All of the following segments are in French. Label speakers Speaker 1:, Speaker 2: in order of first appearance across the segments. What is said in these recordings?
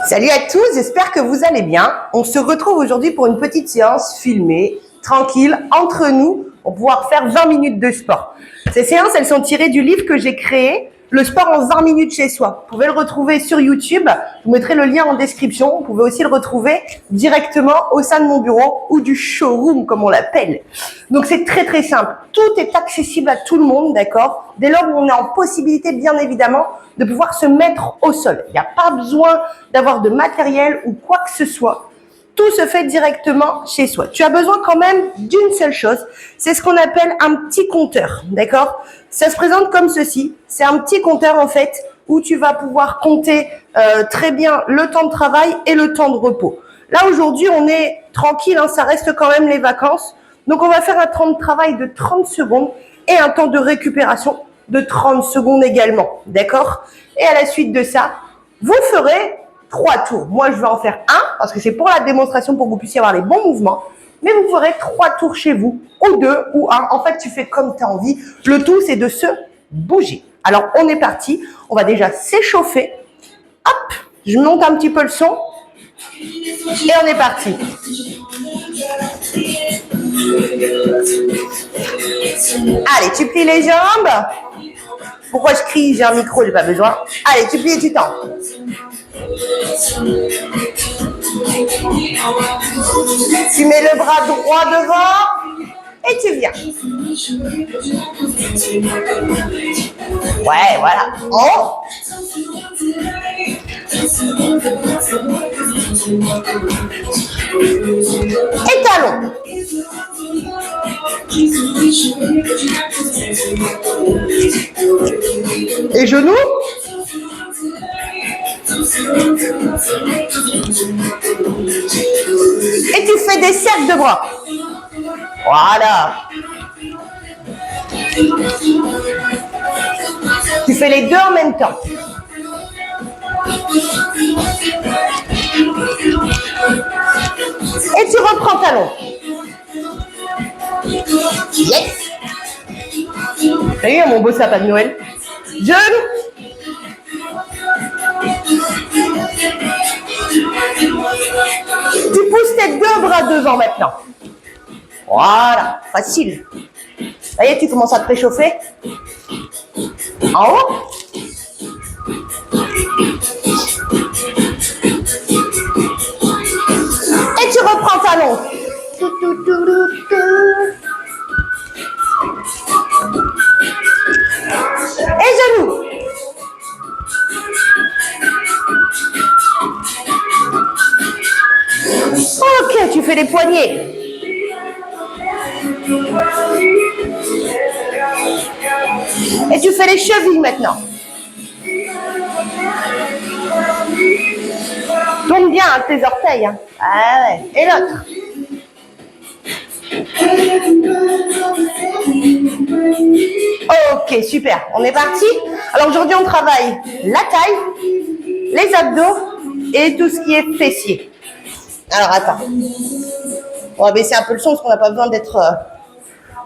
Speaker 1: Salut à tous, j'espère que vous allez bien. On se retrouve aujourd'hui pour une petite séance filmée, tranquille, entre nous, pour pouvoir faire 20 minutes de sport. Ces séances, elles sont tirées du livre que j'ai créé, Le sport en 20 minutes chez soi. Vous pouvez le retrouver sur YouTube, je vous mettrai le lien en description. Vous pouvez aussi le retrouver directement au sein de mon bureau ou du showroom, comme on l'appelle. Donc c'est très très simple. Tout est accessible à tout le monde, d'accord? Dès lors où on est en possibilité, bien évidemment, de pouvoir se mettre au sol. Il n'y a pas besoin d'avoir de matériel ou quoi que ce soit. Tout se fait directement chez soi. Tu as besoin quand même d'une seule chose, c'est ce qu'on appelle un petit compteur, d'accord? Ça se présente comme ceci. C'est un petit compteur en fait où tu vas pouvoir compter très bien le temps de travail et le temps de repos. Là aujourd'hui, on est tranquille, hein, ça reste quand même les vacances. Donc on va faire un temps de travail de 30 secondes et un temps de récupération de 30 secondes également, d'accord? Et à la suite de ça, vous ferez 3 tours. Moi, je vais en faire un parce que c'est pour la démonstration pour que vous puissiez avoir les bons mouvements. Mais vous ferez 3 tours chez vous, ou 2, ou 1. En fait, tu fais comme tu as envie. Le tout, c'est de se bouger. Alors, on est parti. On va déjà s'échauffer. Hop, je monte un petit peu le son. Et on est parti. Allez, tu plies les jambes. Pourquoi je crie? J'ai un micro, j'ai pas besoin. Allez, tu plies et tu tends. Tu mets le bras droit devant et tu viens. Ouais, voilà. En haut. Et talons. Et genoux. Et tu fais des cercles de bras. Voilà. Tu fais les deux en même temps. Et tu reprends talon. Yes. Salut mon beau sapin de Noël. Genoux. Tu pousses tes deux bras devant maintenant. Voilà, facile. Ça y est, tu commences à te réchauffer. En haut. Et tu reprends talon. Et genoux. Ok, tu fais les poignets. Et tu fais les chevilles maintenant. Tourne bien hein, tes orteils. Hein. Ah ouais. Et l'autre. Ok, super. On est parti. Alors aujourd'hui, on travaille la taille, les abdos et tout ce qui est fessier. Alors attends. On va baisser un peu le son parce qu'on n'a pas besoin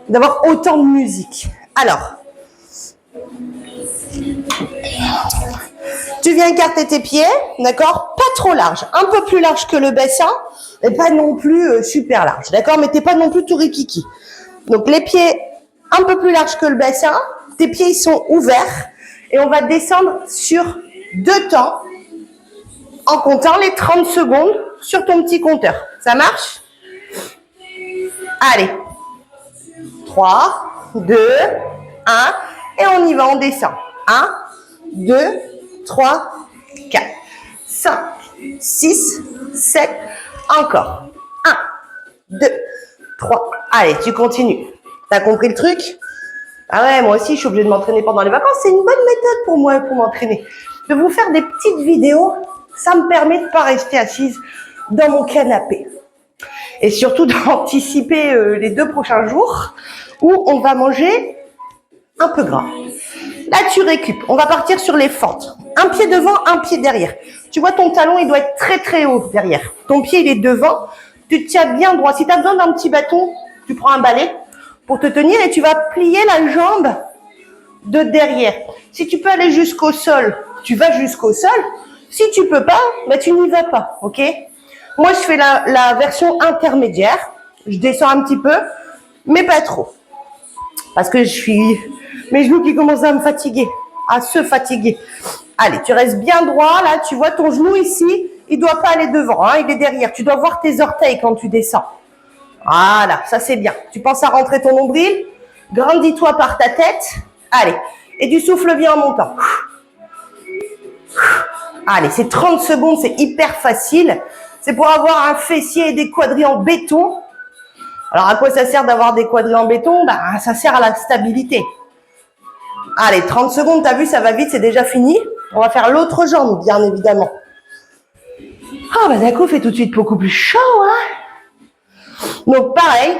Speaker 1: d'avoir autant de musique. Alors. Tu viens écarter tes pieds, d'accord? Pas trop large, un peu plus large que le bassin, mais pas non plus super large, d'accord? Mais t'es pas non plus tout rikiki. Donc les pieds un peu plus larges que le bassin, tes pieds ils sont ouverts et on va descendre sur 2 temps en comptant les 30 secondes sur ton petit compteur. Ça marche? Allez, 3, 2, 1 et on y va, on descend. 1, 2, 3, 4, 5, 6, 7, encore. 1, 2, 3. Allez, tu continues. T'as compris le truc? Ah ouais, moi aussi, je suis obligée de m'entraîner pendant les vacances. C'est une bonne méthode pour moi, pour m'entraîner. De vous faire des petites vidéos, ça me permet de ne pas rester assise dans mon canapé. Et surtout d'anticiper les 2 prochains jours où on va manger un peu gras. Là, tu récupes. On va partir sur les fentes. Un pied devant, un pied derrière. Tu vois, ton talon, il doit être très, très haut derrière. Ton pied, il est devant. Tu te tiens bien droit. Si tu as besoin d'un petit bâton, tu prends un balai pour te tenir et tu vas plier la jambe de derrière. Si tu peux aller jusqu'au sol, tu vas jusqu'au sol. Si tu peux pas, bah, tu n'y vas pas, ok? Moi, je fais la version intermédiaire. Je descends un petit peu, mais pas trop. Parce que mes genoux qui commencent à me fatiguer, à se fatiguer. Allez, tu restes bien droit, là, tu vois ton genou ici, il doit pas aller devant, hein, il est derrière. Tu dois voir tes orteils quand tu descends. Voilà, ça c'est bien. Tu penses à rentrer ton nombril, grandis-toi par ta tête. Allez, et tu souffles bien en montant. Allez, c'est 30 secondes, c'est hyper facile. C'est pour avoir un fessier et des quadris en béton. Alors, à quoi ça sert d'avoir des quadris en béton? Bah, ça sert à la stabilité. Allez, 30 secondes, t'as vu, ça va vite, c'est déjà fini. On va faire l'autre jambe, bien évidemment. Ah, bah, d'un coup, fait tout de suite beaucoup plus chaud, hein. Donc, pareil,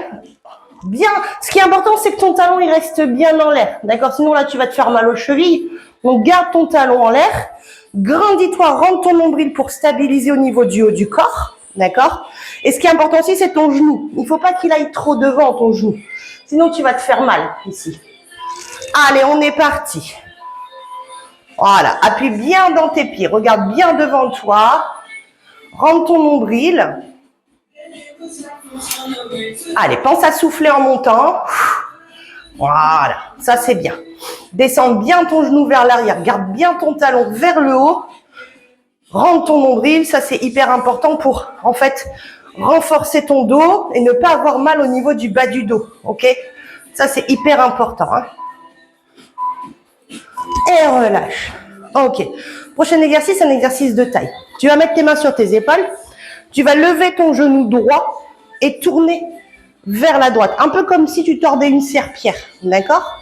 Speaker 1: bien. Ce qui est important, c'est que ton talon, il reste bien en l'air. D'accord? Sinon, là, tu vas te faire mal aux chevilles. Donc, garde ton talon en l'air. Grandis-toi, rentre ton nombril pour stabiliser au niveau du haut du corps. D'accord? Et ce qui est important aussi, c'est ton genou. Il ne faut pas qu'il aille trop devant, ton genou. Sinon, tu vas te faire mal, ici. Allez, on est parti. Voilà. Appuie bien dans tes pieds. Regarde bien devant toi. Rentre ton nombril. Allez, pense à souffler en montant. Voilà. Ça, c'est bien. Descends bien ton genou vers l'arrière. Garde bien ton talon vers le haut. Rentre ton nombril. Ça, c'est hyper important pour, en fait, renforcer ton dos et ne pas avoir mal au niveau du bas du dos. OK? Ça, c'est hyper important. Hein? Et relâche. OK. Prochain exercice, un exercice de taille. Tu vas mettre tes mains sur tes épaules. Tu vas lever ton genou droit et tourner vers la droite. Un peu comme si tu tordais une serpillière. D'accord?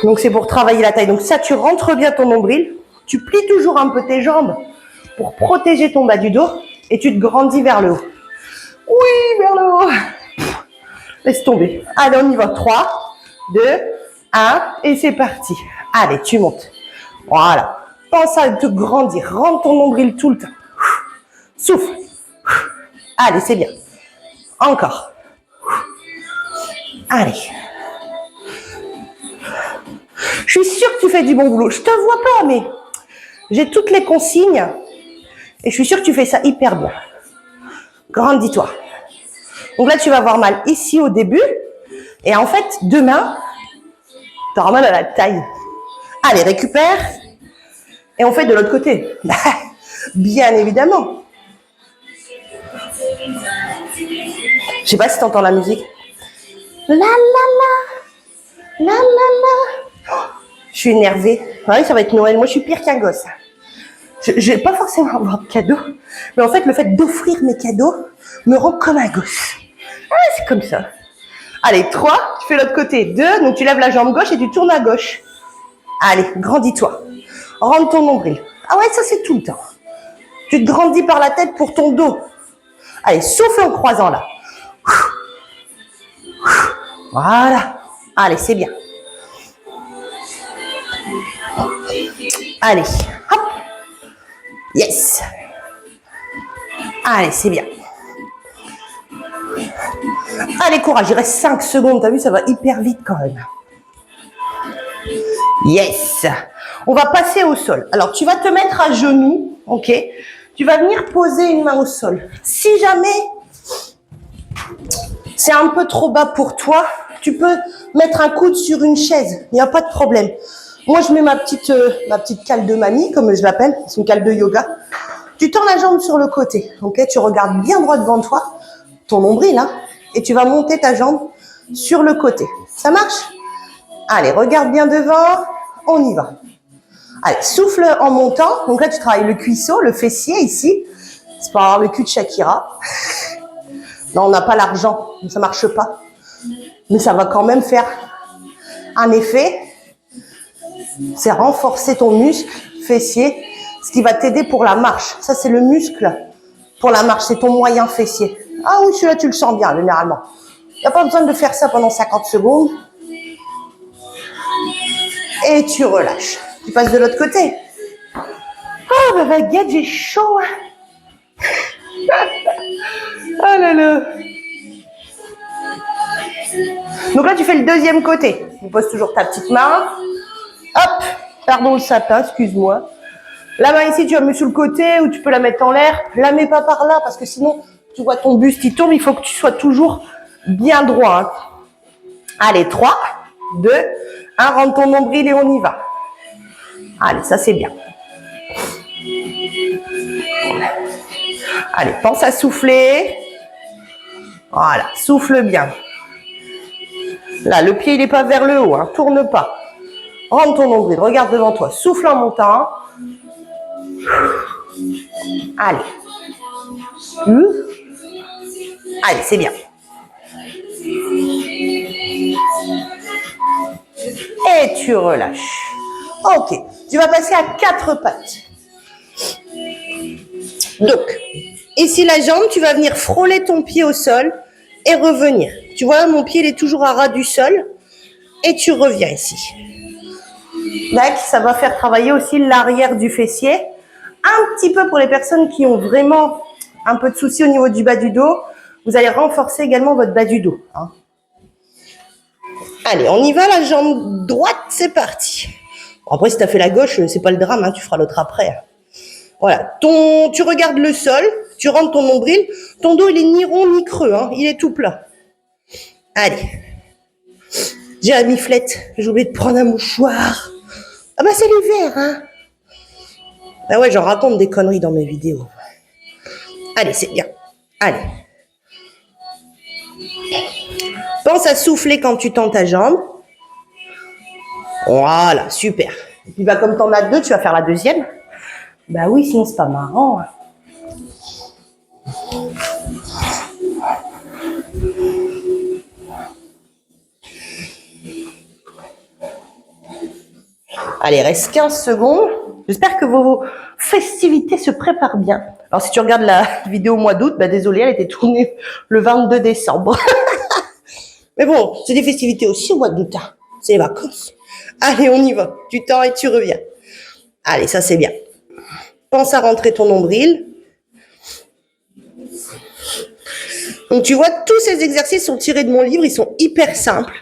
Speaker 1: Donc, c'est pour travailler la taille. Donc, ça, tu rentres bien ton nombril. Tu plies toujours un peu tes jambes pour protéger ton bas du dos. Et tu te grandis vers le haut. Oui, vers le haut. Laisse tomber. Allez, on y va. 3, 2, 1. Et c'est parti. Allez, tu montes. Voilà. Pense à te grandir. Rentre ton nombril tout le temps. Souffle. Allez, c'est bien. Encore. Allez. Je suis sûre que tu fais du bon boulot. Je te vois pas, mais j'ai toutes les consignes. Et je suis sûre que tu fais ça hyper bien. Grandis-toi. Donc là, tu vas avoir mal ici au début. Et en fait, demain, tu auras mal à la taille. Allez, récupère. Et on fait de l'autre côté. Bien évidemment. Je sais pas si tu entends la musique. La la la. La la la. Oh, je suis énervée. Oui, ça va être Noël. Moi, je suis pire qu'un gosse. Je vais pas forcément avoir de cadeaux. Mais en fait, le fait d'offrir mes cadeaux me rend comme un gosse. Ah, c'est comme ça. Allez, 3, tu fais l'autre côté. 2, donc tu lèves la jambe gauche et tu tournes à gauche. Allez, grandis-toi. Rentre ton nombril. Ah ouais, ça c'est tout le temps. Tu te grandis par la tête pour ton dos. Allez, souffle en croisant là. Voilà. Allez, c'est bien. Allez, hop. Yes. Allez, c'est bien. Allez, courage, il reste 5 secondes. T'as vu, ça va hyper vite quand même. Yes. On va passer au sol. Alors, tu vas te mettre à genoux, ok? Tu vas venir poser une main au sol. Si jamais c'est un peu trop bas pour toi, tu peux mettre un coude sur une chaise. Il n'y a pas de problème. Moi, je mets ma petite cale de mamie, comme je l'appelle. C'est une cale de yoga. Tu tends la jambe sur le côté, ok? Tu regardes bien droit devant toi, ton nombril, hein? Et tu vas monter ta jambe sur le côté. Ça marche? Allez, regarde bien devant. On y va. Allez, souffle en montant. Donc là, tu travailles le cuisseau, le fessier ici. C'est pour avoir le cul de Shakira. Non, on n'a pas l'argent, donc ça marche pas. Mais ça va quand même faire un effet. C'est renforcer ton muscle fessier, ce qui va t'aider pour la marche. Ça, c'est le muscle pour la marche. C'est ton moyen fessier. Ah oui, celui-là, tu le sens bien, généralement. Il n'y a pas besoin de faire ça pendant 50 secondes. Et tu relâches. Tu passes de l'autre côté. Oh, bah, baguette, j'ai chaud. Oh là là. Donc là, tu fais le deuxième côté. Tu poses toujours ta petite main. Hop, pardon le sapin, excuse-moi. La main ici, tu la mets sur le côté ou tu peux la mettre en l'air. La mets pas par là parce que sinon, tu vois ton buste, il tombe. Il faut que tu sois toujours bien droit. Hein. Allez, 3, 2, 1, rentre ton nombril et on y va. Allez, ça c'est bien. Allez, pense à souffler. Voilà, souffle bien. Là, le pied, il n'est pas vers le haut, hein, tourne pas. Rentre ton nombril, regarde devant toi, souffle en montant. Allez. Allez, c'est bien. Et tu relâches. Ok, tu vas passer à 4 pattes. Donc, ici la jambe, tu vas venir frôler ton pied au sol et revenir. Tu vois, mon pied, il est toujours à ras du sol. Et tu reviens ici. D'accord, ça va faire travailler aussi l'arrière du fessier. Un petit peu pour les personnes qui ont vraiment un peu de soucis au niveau du bas du dos. Vous allez renforcer également votre bas du dos. Hein. Allez, on y va, la jambe droite, c'est parti. Bon, après, si tu as fait la gauche, c'est pas le drame, hein, tu feras l'autre après. Voilà, tu regardes le sol, tu rentres ton nombril. Ton dos, il est ni rond ni creux, hein, il est tout plat. Allez. J'ai la miflette, j'ai oublié de prendre un mouchoir. Ah bah c'est l'hiver, hein. Ah ouais, j'en raconte des conneries dans mes vidéos. Allez, c'est bien. Allez. Pense à souffler quand tu tends ta jambe. Voilà, super. Et puis bah comme t'en as 2, tu vas faire la deuxième. Bah oui, sinon c'est pas marrant. Allez, reste 15 secondes. J'espère que vos festivités se préparent bien. Alors si tu regardes la vidéo au mois d'août, bah désolé, elle était tournée le 22 décembre. Mais bon, c'est des festivités aussi au mois d'août. Hein. C'est les vacances. Allez, on y va. Tu tends et tu reviens. Allez, ça c'est bien. Pense à rentrer ton nombril. Donc tu vois, tous ces exercices sont tirés de mon livre. Ils sont hyper simples.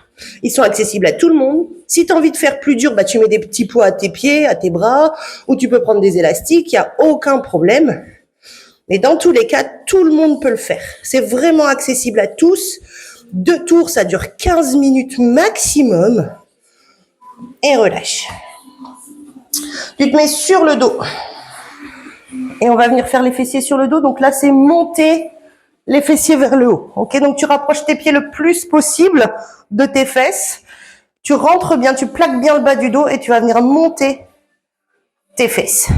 Speaker 1: Ils sont accessibles à tout le monde. Si tu as envie de faire plus dur, bah, tu mets des petits poids à tes pieds, à tes bras, ou tu peux prendre des élastiques. Il n'y a aucun problème. Mais dans tous les cas, tout le monde peut le faire. C'est vraiment accessible à tous. 2 tours, ça dure 15 minutes maximum. Et relâche. Tu te mets sur le dos. Et on va venir faire les fessiers sur le dos. Donc là, c'est monter les fessiers vers le haut. Ok, donc tu rapproches tes pieds le plus possible de tes fesses. Tu rentres bien, tu plaques bien le bas du dos et tu vas venir monter tes fesses.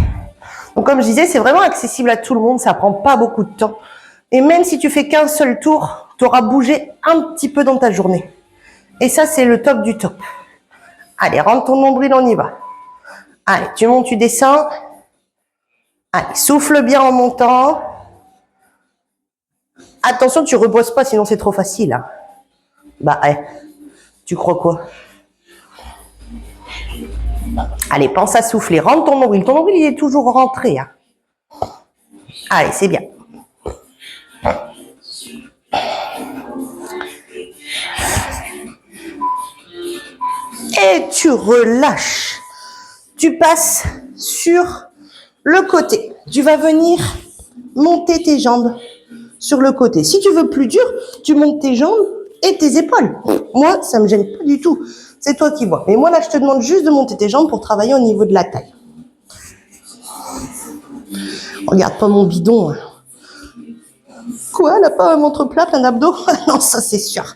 Speaker 1: Donc comme je disais, c'est vraiment accessible à tout le monde. Ça prend pas beaucoup de temps. Et même si tu fais qu'un seul tour, tu auras bougé un petit peu dans ta journée. Et ça, c'est le top du top. Allez, rentre ton nombril, on y va. Allez, tu montes, tu descends. Allez, souffle bien en montant. Attention, tu rebosses pas, sinon c'est trop facile. Hein. Bah, tu crois quoi? Allez, pense à souffler. Rentre ton nombril. Ton nombril, il est toujours rentré. Hein. Allez, c'est bien. Et tu relâches. Tu passes sur le côté. Tu vas venir monter tes jambes sur le côté. Si tu veux plus dur, tu montes tes jambes et tes épaules. Moi, ça me gêne pas du tout. C'est toi qui vois. Mais moi, là, je te demande juste de monter tes jambes pour travailler au niveau de la taille. Regarde pas mon bidon. Hein. Quoi? Elle n'a pas un ventre plat plein d'abdos? Non, ça c'est sûr.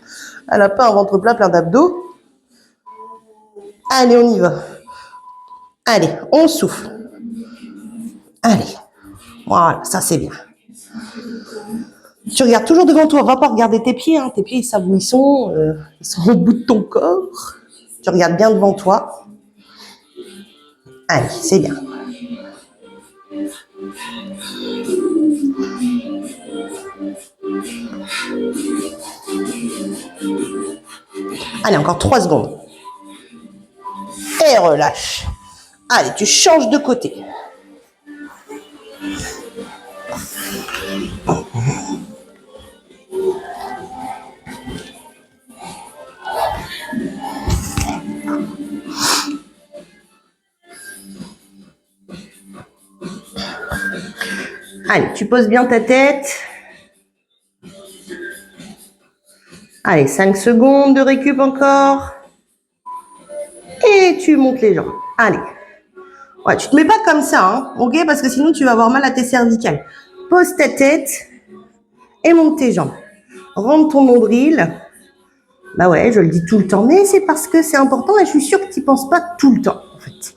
Speaker 1: Elle n'a pas un ventre plat plein d'abdos. Allez, on y va. Allez, on souffle. Allez. Voilà, ça c'est bien. Tu regardes toujours devant toi. Va pas regarder tes pieds. Hein. Tes pieds, ils savent où ils sont. Ils sont au bout de ton corps. Tu regardes bien devant toi. Allez, c'est bien. Allez, encore 3 secondes. Et relâche. Allez, tu changes de côté. Allez, tu poses bien ta tête. Allez, 5 secondes de récup encore. Et tu montes les jambes. Allez. Ouais, tu te mets pas comme ça, hein, ok? Parce que sinon, tu vas avoir mal à tes cervicales. Pose ta tête et monte tes jambes. Rentre ton nombril. Bah ouais, je le dis tout le temps, mais c'est parce que c'est important et je suis sûre que tu n'y penses pas tout le temps, en fait.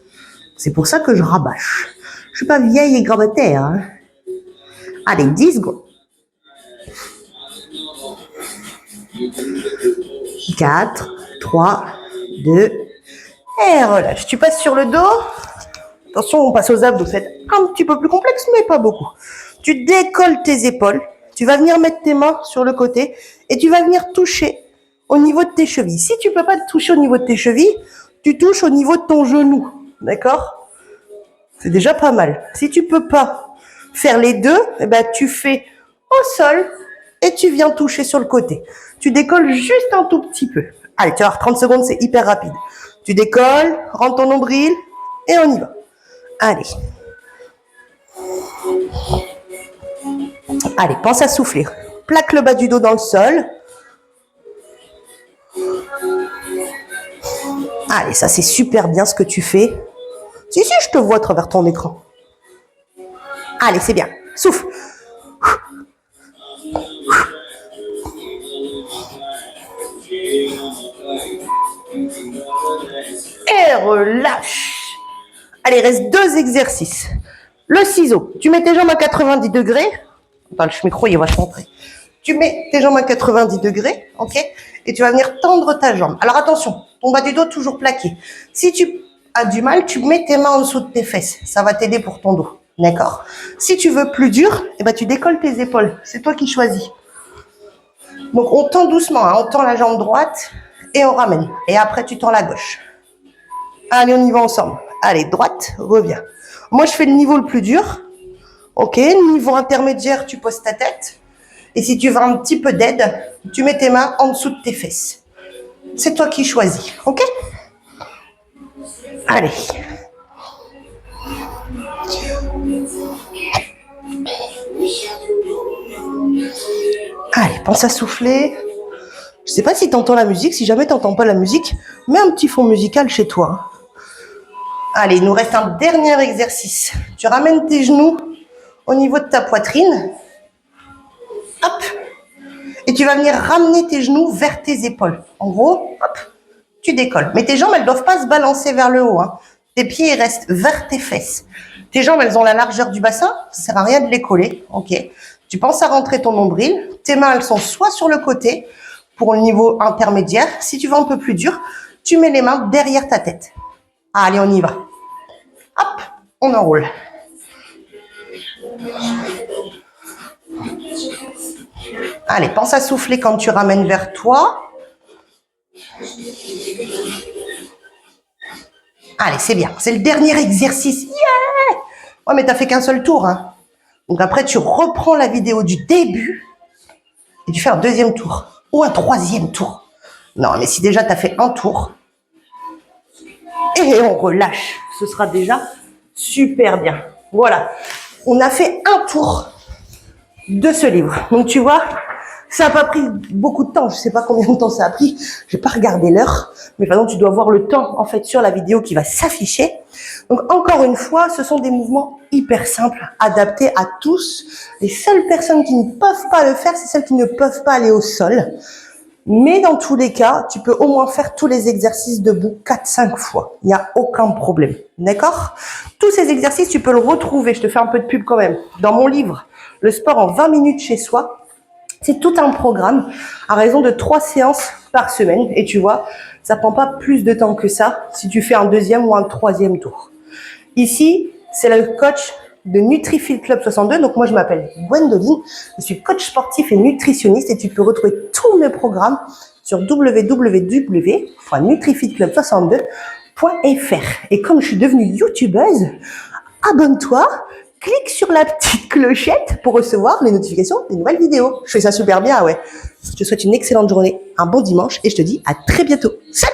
Speaker 1: C'est pour ça que je rabâche. Je suis pas vieille et grabataire, hein. Allez, 10 secondes. 4, 3, 2, et relâche. Tu passes sur le dos. Attention, on passe aux abdos. C'est un petit peu plus complexe, mais pas beaucoup. Tu décolles tes épaules. Tu vas venir mettre tes mains sur le côté et tu vas venir toucher au niveau de tes chevilles. Si tu peux pas te toucher au niveau de tes chevilles, tu touches au niveau de ton genou. D'accord? C'est déjà pas mal. Si tu peux pas faire les deux, eh ben, tu fais au sol et tu viens toucher sur le côté. Tu décolles juste un tout petit peu. Allez, tu vas avoir 30 secondes, c'est hyper rapide. Tu décolles, rentre ton nombril et on y va. Allez. Allez, pense à souffler. Plaque le bas du dos dans le sol. Allez, ça c'est super bien ce que tu fais. Si, je te vois à travers ton écran. Allez, c'est bien. Souffle. Et relâche. Allez, il reste 2 exercices. Le ciseau. Tu mets tes jambes à 90 degrés. Attends, le micro, il est vachement près. Tu mets tes jambes à 90 degrés, ok? Et tu vas venir tendre ta jambe. Alors attention, ton bas du dos toujours plaqué. Si tu as du mal, tu mets tes mains en dessous de tes fesses. Ça va t'aider pour ton dos, d'accord? Si tu veux plus dur, eh ben, tu décolles tes épaules. C'est toi qui choisis. Donc on tend doucement, hein. On tend la jambe droite et on ramène. Et après, tu tends la gauche. Allez, on y va ensemble. Allez, droite, reviens. Moi, je fais le niveau le plus dur. Ok, niveau intermédiaire, tu poses ta tête. Et si tu veux un petit peu d'aide, tu mets tes mains en dessous de tes fesses. C'est toi qui choisis, ok? Allez. Allez, pense à souffler. Je sais pas si tu entends la musique. Si jamais tu n'entends pas la musique, mets un petit fond musical chez toi. Allez, il nous reste un dernier exercice. Tu ramènes tes genoux au niveau de ta poitrine. Hop. Et tu vas venir ramener tes genoux vers tes épaules. En gros, hop, tu décolles. Mais tes jambes, elles ne doivent pas se balancer vers le haut, hein. Tes pieds ils restent vers tes fesses. Tes jambes, elles ont la largeur du bassin. Ça ne sert à rien de les coller. Ok. Tu penses à rentrer ton nombril. Tes mains, elles sont soit sur le côté pour le niveau intermédiaire. Si tu veux un peu plus dur, tu mets les mains derrière ta tête. Allez, on y va. Hop, on enroule. Allez, pense à souffler quand tu ramènes vers toi. Allez, c'est bien. C'est le dernier exercice. Yeah! Ouais, mais t'as fait qu'un seul tour, hein. Donc après, tu reprends la vidéo du début et tu fais un 2e tour ou un 3e tour. Non, mais si déjà t'as fait un tour et on relâche, ce sera déjà super bien. Voilà, on a fait un tour de ce livre. Donc tu vois, ça n'a pas pris beaucoup de temps. Je ne sais pas combien de temps ça a pris. Je n'ai pas regardé l'heure. Mais par exemple, tu dois voir le temps en fait sur la vidéo qui va s'afficher. Donc encore une fois, ce sont des mouvements hyper simples, adaptés à tous. Les seules personnes qui ne peuvent pas le faire, c'est celles qui ne peuvent pas aller au sol. Mais dans tous les cas, tu peux au moins faire tous les exercices debout 4-5 fois. Il n'y a aucun problème. D'accord? Tous ces exercices, tu peux le retrouver. Je te fais un peu de pub quand même. Dans mon livre, Le sport en 20 minutes chez soi. C'est tout un programme à raison de 3 séances par semaine. Et tu vois, ça prend pas plus de temps que ça si tu fais un 2e ou un 3e tour. Ici, c'est le coach de NutriFit Club 62. Donc moi, je m'appelle Gwendoline. Je suis coach sportif et nutritionniste et tu peux retrouver tous mes programmes sur www.nutrifitclub62.fr. Et comme je suis devenue youtubeuse, abonne-toi, clique sur la petite clochette pour recevoir les notifications des nouvelles vidéos. Je fais ça super bien, ouais. Je te souhaite une excellente journée, un bon dimanche et je te dis à très bientôt. Salut!